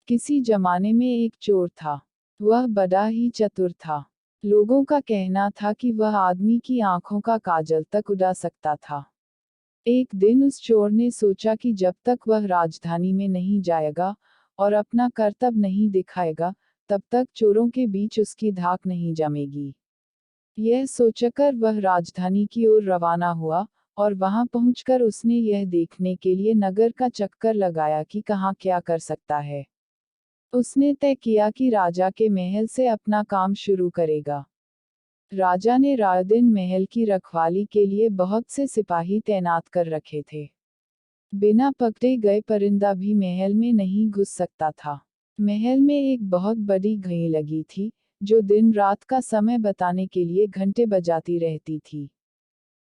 किसी जमाने में एक चोर था। वह बड़ा ही चतुर था। लोगों का कहना था कि वह आदमी की आंखों का काजल तक उड़ा सकता था। एक दिन उस चोर ने सोचा कि जब तक वह राजधानी में नहीं जाएगा और अपना करतब नहीं दिखाएगा, तब तक चोरों के बीच उसकी धाक नहीं जमेगी। यह सोचकर वह राजधानी की ओर रवाना हुआ, और वहां पहुंचकर उसने यह देखने के लिए नगर का चक्कर लगाया कि कहाँ क्या कर सकता है। उसने तय किया कि राजा के महल से अपना काम शुरू करेगा। राजा ने रात दिन महल की रखवाली के लिए बहुत से सिपाही तैनात कर रखे थे। बिना पकड़े गए परिंदा भी महल में नहीं घुस सकता था। महल में एक बहुत बड़ी घड़ी लगी थी, जो दिन रात का समय बताने के लिए घंटे बजाती रहती थी।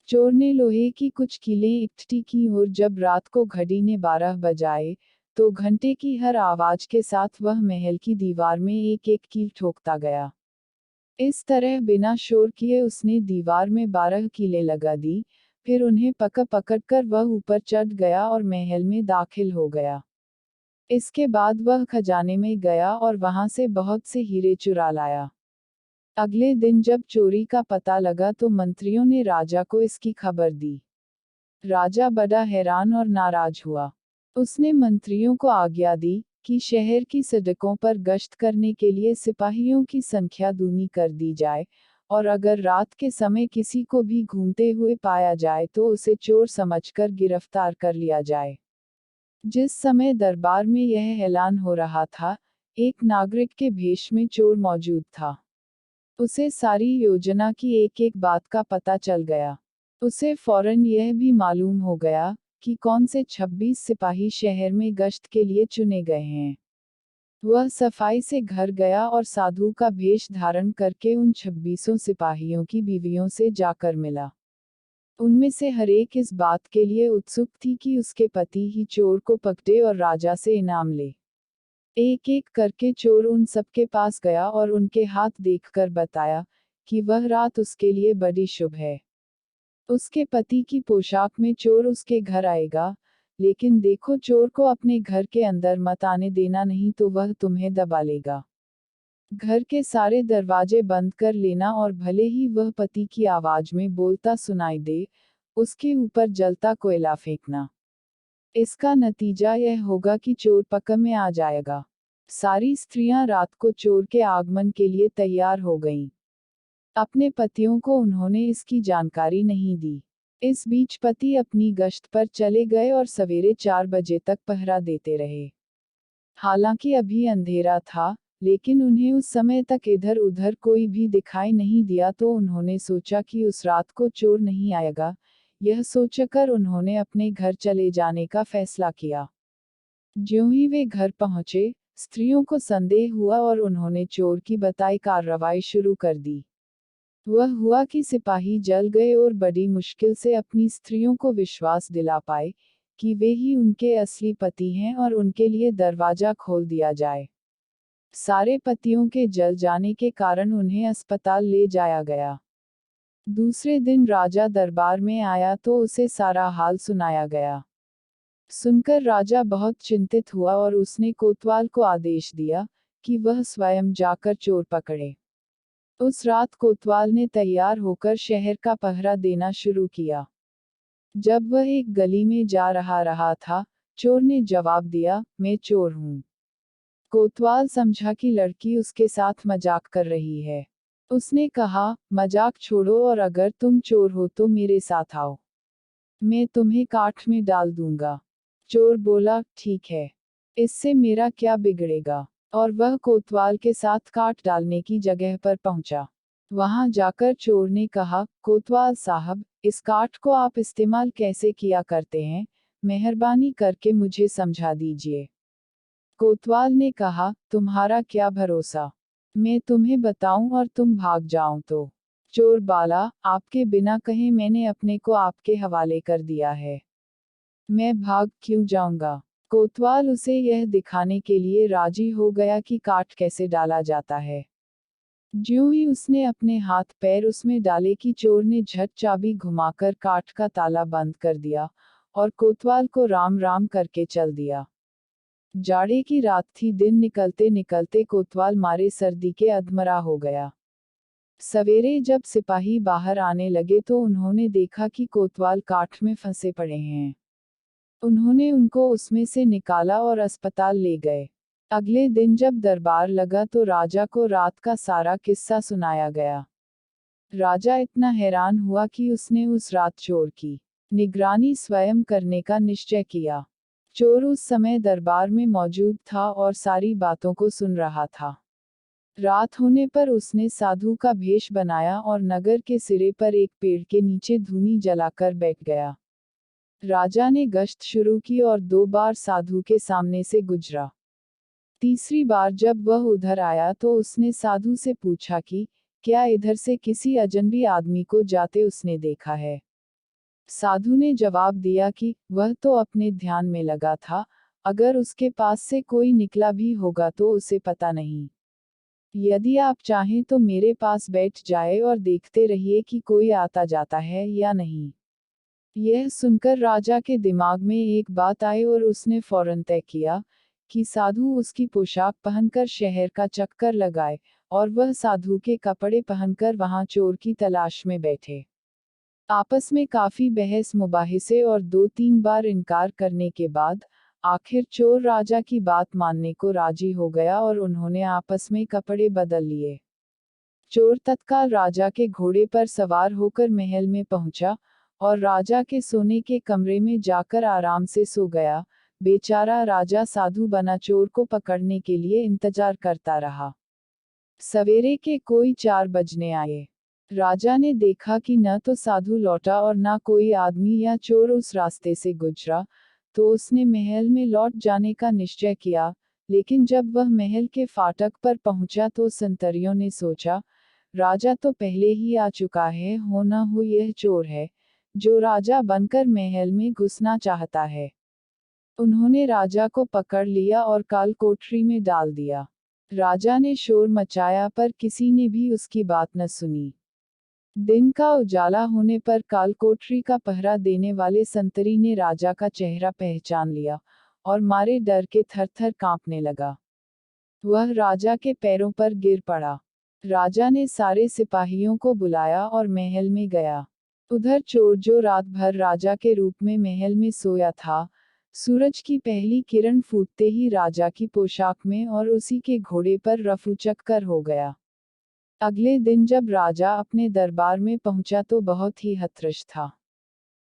चोर ने लोहे की कुछ कीलें इकट्ठी की और जब रात को घड़ी ने 12 बजाए, तो घंटे की हर आवाज के साथ वह महल की दीवार में एक एक कील ठोकता गया। इस तरह बिना शोर किए उसने दीवार में 12 कीलें लगा दी, फिर उन्हें पकड़ कर वह ऊपर चढ़ गया और महल में दाखिल हो गया। इसके बाद वह खजाने में गया और वहां से बहुत से हीरे चुरा लाया। अगले दिन जब चोरी का पता लगा तो मंत्रियों ने राजा को इसकी खबर दी। राजा बड़ा हैरान और नाराज हुआ। उसने मंत्रियों को आज्ञा दी कि शहर की सड़कों पर गश्त करने के लिए सिपाहियों की संख्या दूनी कर दी जाए, और अगर रात के समय किसी को भी घूमते हुए पाया जाए तो उसे चोर समझकर गिरफ्तार कर लिया जाए। जिस समय दरबार में यह ऐलान हो रहा था, एक नागरिक के भेष में चोर मौजूद था। उसे सारी योजना की एक एक बात का पता चल गया। उसे फौरन यह भी मालूम हो गया कि कौन से 26 सिपाही शहर में गश्त के लिए चुने गए हैं। वह सफाई से घर गया और साधु का भेष धारण करके उन 26 सिपाहियों की बीवियों से जाकर मिला। उनमें से हर एक इस बात के लिए उत्सुक थी कि उसके पति ही चोर को पकड़े और राजा से इनाम ले। एक एक करके चोर उन सबके पास गया और उनके हाथ देखकर बताया कि वह रात उसके लिए बड़ी शुभ है। उसके पति की पोशाक में चोर उसके घर आएगा, लेकिन देखो चोर को अपने घर के अंदर मत आने देना, नहीं तो वह तुम्हें दबा लेगा। घर के सारे दरवाजे बंद कर लेना और भले ही वह पति की आवाज में बोलता सुनाई दे, उसके ऊपर जलता कोयला फेंकना। इसका नतीजा यह होगा कि चोर पक्का में आ जाएगा। सारी स्त्रियां रात को चोर के आगमन के लिए तैयार हो गईं। अपने पतियों को उन्होंने इसकी जानकारी नहीं दी। इस बीच पति अपनी गश्त पर चले गए और सवेरे 4 बजे तक पहरा देते रहे। हालांकि अभी अंधेरा था, लेकिन उन्हें उस समय तक इधर उधर कोई भी दिखाई नहीं दिया, तो उन्होंने सोचा कि उस रात को चोर नहीं आएगा। यह सोचकर उन्होंने अपने घर चले जाने का फैसला किया। ज्यों ही वे घर पहुंचे, स्त्रियों को संदेह हुआ और उन्होंने चोर की बताई कार्रवाई शुरू कर दी। वह हुआ कि सिपाही जल गए और बड़ी मुश्किल से अपनी स्त्रियों को विश्वास दिला पाए कि वे ही उनके असली पति हैं और उनके लिए दरवाजा खोल दिया जाए। सारे पतियों के जल जाने के कारण उन्हें अस्पताल ले जाया गया। दूसरे दिन राजा दरबार में आया तो उसे सारा हाल सुनाया गया। सुनकर राजा बहुत चिंतित हुआ और उसने कोतवाल को आदेश दिया कि वह स्वयं जाकर चोर पकड़े। उस रात कोतवाल ने तैयार होकर शहर का पहरा देना शुरू किया। जब वह एक गली में जा रहा था, चोर ने जवाब दिया, मैं चोर हूँ। कोतवाल समझा कि लड़की उसके साथ मजाक कर रही है। उसने कहा, मजाक छोड़ो और अगर तुम चोर हो तो मेरे साथ आओ। मैं तुम्हें काठ में डाल दूंगा। चोर बोला, ठीक है। इससे मेरा क्या बिगड़ेगा। और वह कोतवाल के साथ काट डालने की जगह पर पहुंचा। वहां जाकर चोर ने कहा, कोतवाल साहब, इस काठ को आप इस्तेमाल कैसे किया करते हैं, मेहरबानी करके मुझे समझा दीजिए। कोतवाल ने कहा, तुम्हारा क्या भरोसा, मैं तुम्हें बताऊं और तुम भाग जाओ तो। चोर बोला, आपके बिना कहे मैंने अपने को आपके हवाले कर दिया है। मैं भाग क्यों जाऊंगा। कोतवाल उसे यह दिखाने के लिए राजी हो गया कि काठ कैसे डाला जाता है। ज्यों ही उसने अपने हाथ पैर उसमें डाले कि चोर ने झट चाबी घुमाकर काठ का ताला बंद कर दिया और कोतवाल को राम राम करके चल दिया। जाड़े की रात थी। दिन निकलते निकलते कोतवाल मारे सर्दी के अधमरा हो गया। सवेरे जब सिपाही बाहर आने लगे तो उन्होंने देखा कि कोतवाल काठ में फंसे पड़े हैं। उन्होंने उनको उसमें से निकाला और अस्पताल ले गए। अगले दिन जब दरबार लगा तो राजा को रात का सारा किस्सा सुनाया गया। राजा इतना हैरान हुआ कि उसने उस रात चोर की निगरानी स्वयं करने का निश्चय किया। चोर उस समय दरबार में मौजूद था और सारी बातों को सुन रहा था। रात होने पर उसने साधु का भेष बनाया और नगर के सिरे पर एक पेड़ के नीचे धूनी जलाकर बैठ गया। राजा ने गश्त शुरू की और 2 बार साधु के सामने से गुजरा। तीसरी बार जब वह उधर आया तो उसने साधु से पूछा कि क्या इधर से किसी अजनबी आदमी को जाते उसने देखा है। साधु ने जवाब दिया कि वह तो अपने ध्यान में लगा था, अगर उसके पास से कोई निकला भी होगा तो उसे पता नहीं। यदि आप चाहें तो मेरे पास बैठ जाए और देखते रहिए कि कोई आता जाता है या नहीं। यह सुनकर राजा के दिमाग में एक बात आई और उसने फौरन तय किया कि साधु उसकी पोशाक पहनकर शहर का चक्कर लगाए और वह साधु के कपड़े पहनकर वहां चोर की तलाश में बैठे। आपस में काफी बहस मुबाहिसे और 2-3 बार इनकार करने के बाद आखिर चोर राजा की बात मानने को राजी हो गया और उन्होंने आपस में कपड़े बदल लिए। चोर तत्काल राजा के घोड़े पर सवार होकर महल में पहुंचा और राजा के सोने के कमरे में जाकर आराम से सो गया। बेचारा राजा साधु बना चोर को पकड़ने के लिए इंतजार करता रहा। सवेरे के कोई 4 बजने आए। राजा ने देखा कि न तो साधु लौटा और न कोई आदमी या चोर उस रास्ते से गुजरा, तो उसने महल में लौट जाने का निश्चय किया। लेकिन जब वह महल के फाटक पर पहुंचा तो संतरियों ने सोचा, राजा तो पहले ही आ चुका है, हो न हो यह चोर है, जो राजा बनकर महल में घुसना चाहता है। उन्होंने राजा को पकड़ लिया और काल कोठरी में डाल दिया। राजा ने शोर मचाया पर किसी ने भी उसकी बात न सुनी। दिन का उजाला होने पर कालकोठरी का पहरा देने वाले संतरी ने राजा का चेहरा पहचान लिया और मारे डर के थर-थर कांपने लगा। वह राजा के पैरों पर गिर पड़ा। राजा ने सारे सिपाहियों को बुलाया और महल में गया। उधर चोर जो रात भर राजा के रूप में महल में सोया था, सूरज की पहली किरण फूटते ही राजा की पोशाक में और उसी के घोड़े पर रफूचक्कर कर हो गया। अगले दिन जब राजा अपने दरबार में पहुंचा तो बहुत ही हतरश था।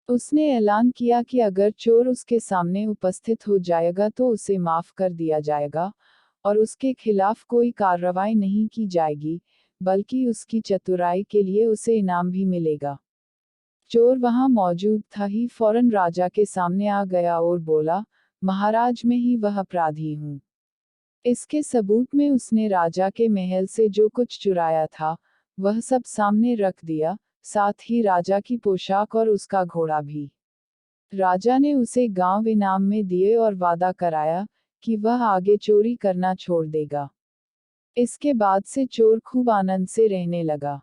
उसने ऐलान किया कि अगर चोर उसके सामने उपस्थित हो जाएगा तो उसे माफ कर दिया जाएगा और उसके खिलाफ कोई कार्रवाई नहीं की जाएगी, बल्कि उसकी चतुराई के लिए उसे इनाम भी मिलेगा। चोर वहां मौजूद था ही फौरन राजा के सामने आ गया और बोला, महाराज मैं ही वह अपराधी हूँ। इसके सबूत में उसने राजा के महल से जो कुछ चुराया था, वह सब सामने रख दिया, साथ ही राजा की पोशाक और उसका घोड़ा भी। राजा ने उसे गांव इनाम में दिए और वादा कराया कि वह आगे चोरी करना छोड़ देगा। इसके बाद से चोर खूब आनंद से रहने लगा।